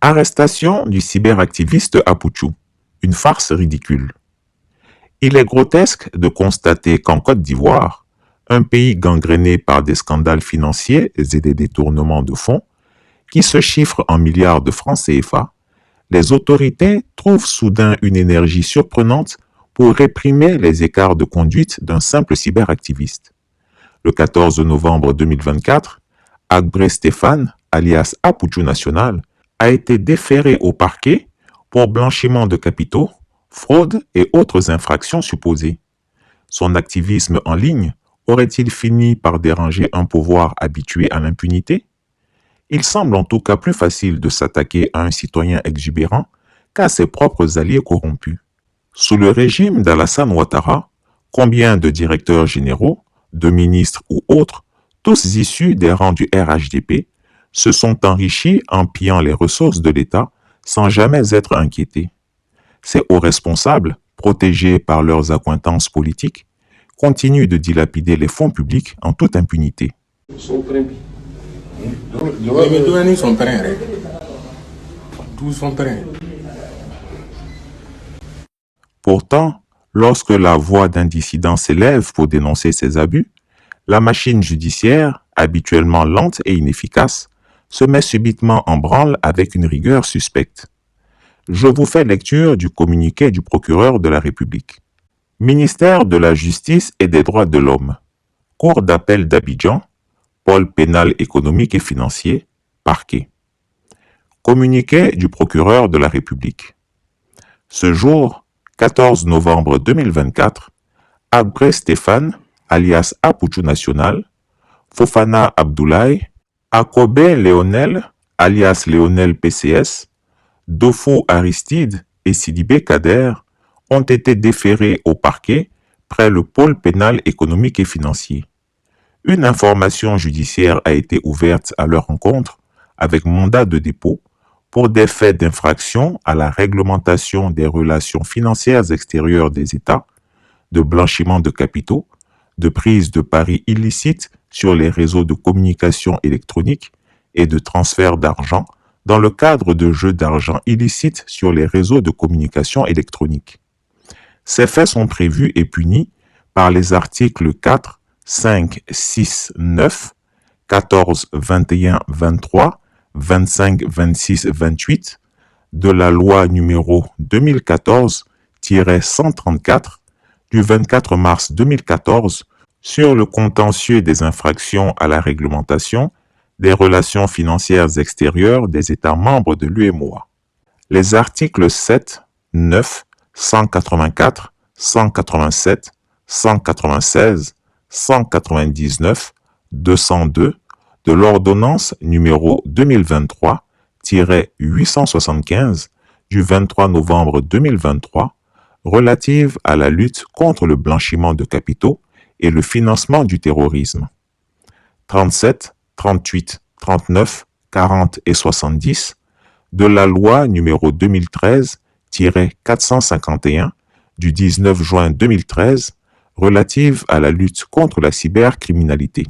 Arrestation du cyberactiviste Apuchu. Une farce ridicule. Il est grotesque de constater qu'en Côte d'Ivoire, un pays gangréné par des scandales financiers et des détournements de fonds, qui se chiffrent en milliards de francs CFA, les autorités trouvent soudain une énergie surprenante pour réprimer les écarts de conduite d'un simple cyberactiviste. Le 14 novembre 2024, Agbré Stéphane, alias Apuchu National, a été déféré au parquet pour blanchiment de capitaux, fraude et autres infractions supposées. Son activisme en ligne aurait-il fini par déranger un pouvoir habitué à l'impunité? Il semble en tout cas plus facile de s'attaquer à un citoyen exubérant qu'à ses propres alliés corrompus. Sous le régime d'Alassane Ouattara, combien de directeurs généraux, de ministres ou autres, tous issus des rangs du RHDP, se sont enrichis en pillant les ressources de l'État sans jamais être inquiétés. Ces hauts responsables, protégés par leurs accointances politiques, continuent de dilapider les fonds publics en toute impunité. Pourtant, lorsque la voix d'un dissident s'élève pour dénoncer ces abus, la machine judiciaire, habituellement lente et inefficace, se met subitement en branle avec une rigueur suspecte. Je vous fais lecture du communiqué du procureur de la République. Ministère de la Justice et des Droits de l'Homme, Cour d'appel d'Abidjan, pôle pénal économique et financier, parquet. Communiqué du procureur de la République. Ce jour, 14 novembre 2024, Agbré Stéphane, alias Apuchu National, Fofana Abdoulaye, Akobe Léonel, alias Léonel PCS, Dofo Aristide et Sidibé Kader ont été déférés au parquet près le pôle pénal économique et financier. Une information judiciaire a été ouverte à leur encontre avec mandat de dépôt pour des faits d'infraction à la réglementation des relations financières extérieures des États, de blanchiment de capitaux, de prise de paris illicites sur les réseaux de communication électronique et de transfert d'argent dans le cadre de jeux d'argent illicites sur les réseaux de communication électronique. Ces faits sont prévus et punis par les articles 4, 5, 6, 9, 14, 21, 23, 25, 26, 28 de la loi numéro 2014-134 du 24 mars 2014 sur le contentieux des infractions à la réglementation des relations financières extérieures des États membres de l'UEMOA. Les articles 7, 9, 184, 187, 196, 199, 202 de l'ordonnance numéro 2023-875 du 23 novembre 2023 relative à la lutte contre le blanchiment de capitaux et le financement du terrorisme. 37, 38, 39, 40 et 70 de la loi numéro 2013-451 du 19 juin 2013 relative à la lutte contre la cybercriminalité.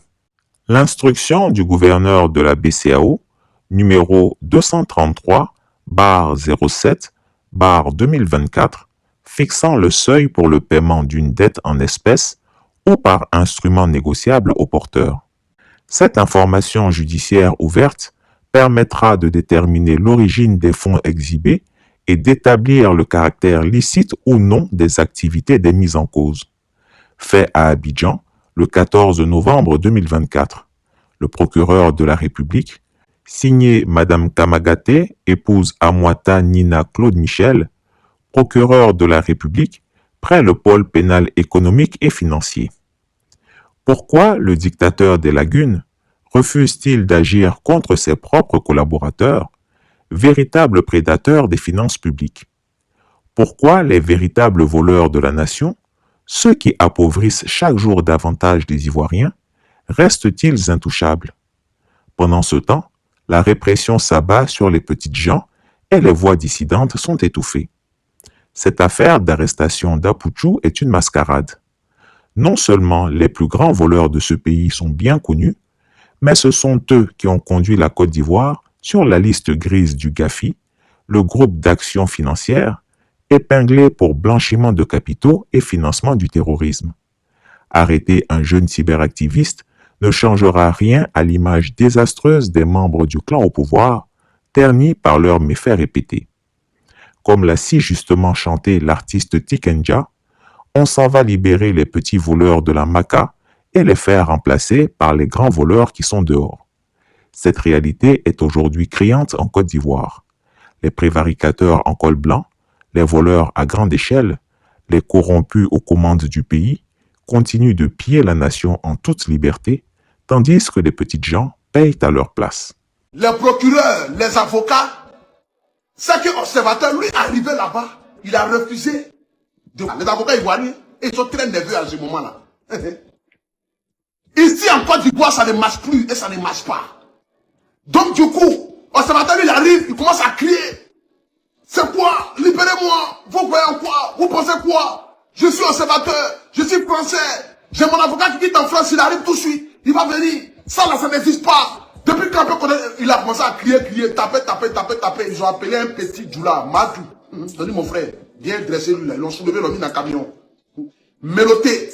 L'instruction du gouverneur de la BCEAO numéro 233-07-2024 fixant le seuil pour le paiement d'une dette en espèces ou par instrument négociable au porteur. Cette information judiciaire ouverte permettra de déterminer l'origine des fonds exhibés et d'établir le caractère licite ou non des activités des mises en cause. Fait à Abidjan, le 14 novembre 2024. Le procureur de la République, signé Madame Kamagaté, épouse Amouata Nina Claude Michel, procureur de la République, près le pôle pénal économique et financier. Pourquoi le dictateur des lagunes refuse-t-il d'agir contre ses propres collaborateurs, véritables prédateurs des finances publiques? Pourquoi les véritables voleurs de la nation, ceux qui appauvrissent chaque jour davantage les Ivoiriens, restent-ils intouchables? Pendant ce temps, la répression s'abat sur les petites gens et les voix dissidentes sont étouffées. Cette affaire d'arrestation d'Apuchu est une mascarade. Non seulement les plus grands voleurs de ce pays sont bien connus, mais ce sont eux qui ont conduit la Côte d'Ivoire sur la liste grise du GAFI, le groupe d'action financière, épinglé pour blanchiment de capitaux et financement du terrorisme. Arrêter un jeune cyberactiviste ne changera rien à l'image désastreuse des membres du clan au pouvoir, ternie par leurs méfaits répétés. Comme l'a si justement chanté l'artiste Tikenja, on s'en va libérer les petits voleurs de la Maca et les faire remplacer par les grands voleurs qui sont dehors. Cette réalité est aujourd'hui criante en Côte d'Ivoire. Les prévaricateurs en col blanc, les voleurs à grande échelle, les corrompus aux commandes du pays, continuent de piller la nation en toute liberté, tandis que les petites gens payent à leur place. Les procureurs, les avocats, c'est que l'observateur, lui, arrivé là-bas, il a refusé. Les avocats ivoiriens, ils sont très nerveux à ce moment-là. Ici, en Côte d'Ivoire, ça ne marche plus et ça ne marche pas. Donc, du coup, l'observateur, il arrive, il commence à crier. C'est quoi? Libérez-moi. Vous voyez en quoi? Vous pensez quoi? Je suis observateur, je suis français. J'ai mon avocat qui quitte en France, il arrive tout de suite. Il va venir. Ça, là, ça n'existe pas. Depuis qu'un peu il a commencé à crier, taper. Ils ont appelé un petit Djoula, Madou. Je dis, mon frère, bien dressé lui là. Ils l'ont soulevé, ils l'ont mis dans le camion. Mélotté.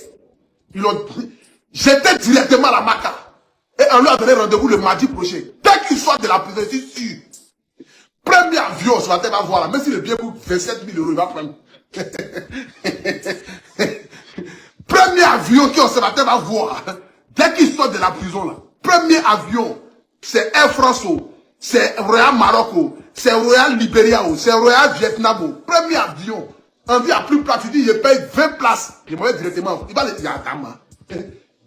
J'étais directement à la Maca. Et on lui a donné rendez-vous le mardi prochain. Dès qu'il sort de la prison, c'est sûr. Premier avion, ça va voir là. Même si le bien coûte 27 000 €, il va prendre. Premier avion qui observateur va voir. Dès qu'il sort de la prison là. Premier avion. C'est Air France, c'est Royal Maroc, c'est Royal Libéria, c'est Royal Vietnam. Premier avion. On vit à plus place, tu dis, je paye 20 places. Je m'en vais directement. Il va le dire à Dama.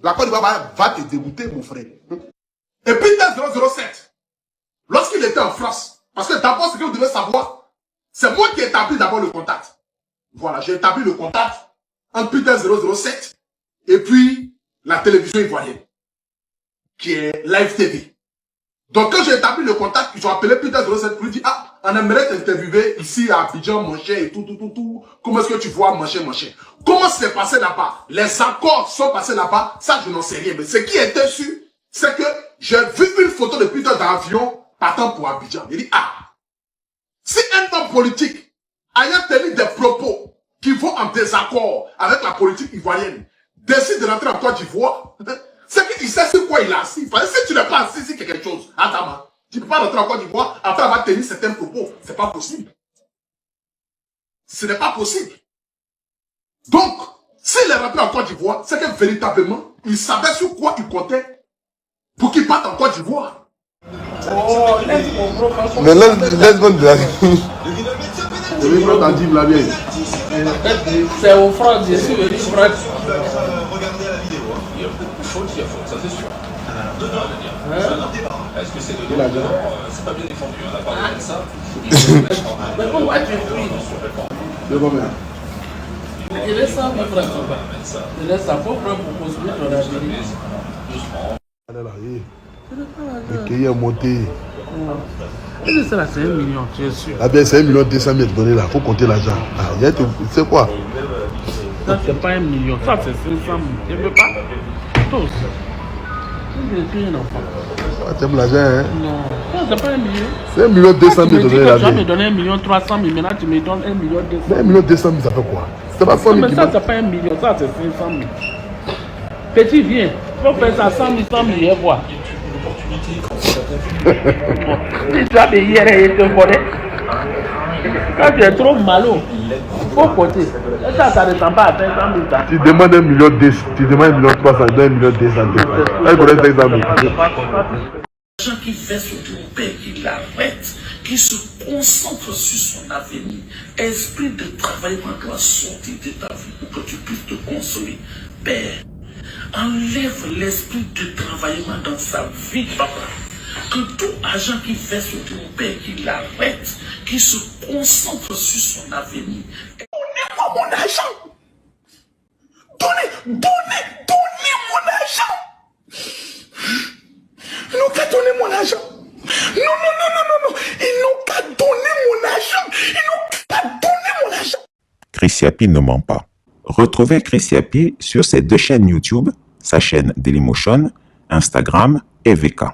La Côte d'Ivoire va te dégoûter, mon frère. Et puis, dès 007, lorsqu'il était en France, parce que d'abord, ce que vous devez savoir, c'est moi qui ai établi d'abord le contact. Voilà, j'ai établi le contact entre Peter 007 et puis la télévision ivoirienne, qui est Live TV. Donc, quand j'ai établi le contact, ils ont appelé Peter 07 pour lui dire, ah, on aimerait t'interviewer ici à Abidjan, mon cher, et tout. Comment est-ce que tu vois, mon cher? Comment c'est passé là-bas? Les accords sont passés là-bas, ça, je n'en sais rien. Mais ce qui était sûr, c'est que j'ai vu une photo de Peter d'avion partant pour Abidjan. Il dit, ah, si un homme politique ayant tenu des propos qui vont en désaccord avec la politique ivoirienne décide de rentrer en Côte d'Ivoire, c'est qu'il sait sur quoi il est assis. Parce que si tu n'es pas assis sur quelque chose, attends, tu ne peux pas rentrer en Côte d'Ivoire après avoir tenu certains propos. C'est pas possible. Ce n'est pas possible. Donc, s'il est rentré en Côte d'Ivoire, c'est que véritablement, il savait sur quoi il comptait pour qu'il parte en Côte d'Ivoire. Oh, mais laisse-moi de la... C'est au front, je suis venu frère. Regardez la vidéo, il y a beaucoup de fautes, ça c'est sûr. Est-ce que c'est de c'est pas bien défendu, on a parlé de ça. Mais pourquoi tu fuis? Il laisse ça, mon frère. Il laisse ça pour construire ton avenir. Le pays est monté. Et ça, c'est 1 million, tu es sûr. Ah bien, c'est 1 200 000 donné là, il faut compter l'argent. Ah, c'est quoi? Ça, c'est pas 1 million, ça, c'est 500 000. Tu ne veux pas? Tous. Je suis un enfant. Ah, tu aimes l'argent, hein? Non, ça, c'est pas 1 million. C'est 1 200 000 donné là. Tu vas me donner 1 300 000, maintenant tu me donnes 1 200 000. Mais 1 200 000, ça fait quoi? C'est pas 100 000 mais qui ça, c'est pas 1 million, ça, c'est 500 000. Petit, viens. Il faut faire ça 100 000 et voir. Tu dois me hier et te voler. Quand tu es trop malo, il faut côté. Ça ne descend pas à 500 000. Tu demandes 1 million 10, tu demandes 1 million 300, tu donnes 1 million 200. Là, il connaît 500 000. Les gens qui fait son père, qui l'arrête, qui se concentre sur son avenir, esprit de travail doit sortir de ta vie pour que tu puisses te consoler. Père, enlève l'esprit de travaillement dans sa vie, papa. Que tout agent qui fait son père, qui l'arrête, qui se concentre sur son avenir. Donnez-moi mon argent. Donnez mon argent. Ils n'ont qu'à donner mon argent. Non. Ils n'ont qu'à donner mon argent. Chris Yapi ne ment pas. Retrouvez Chris Yapi sur ses 2 chaînes YouTube, sa chaîne Dailymotion, Instagram et VK.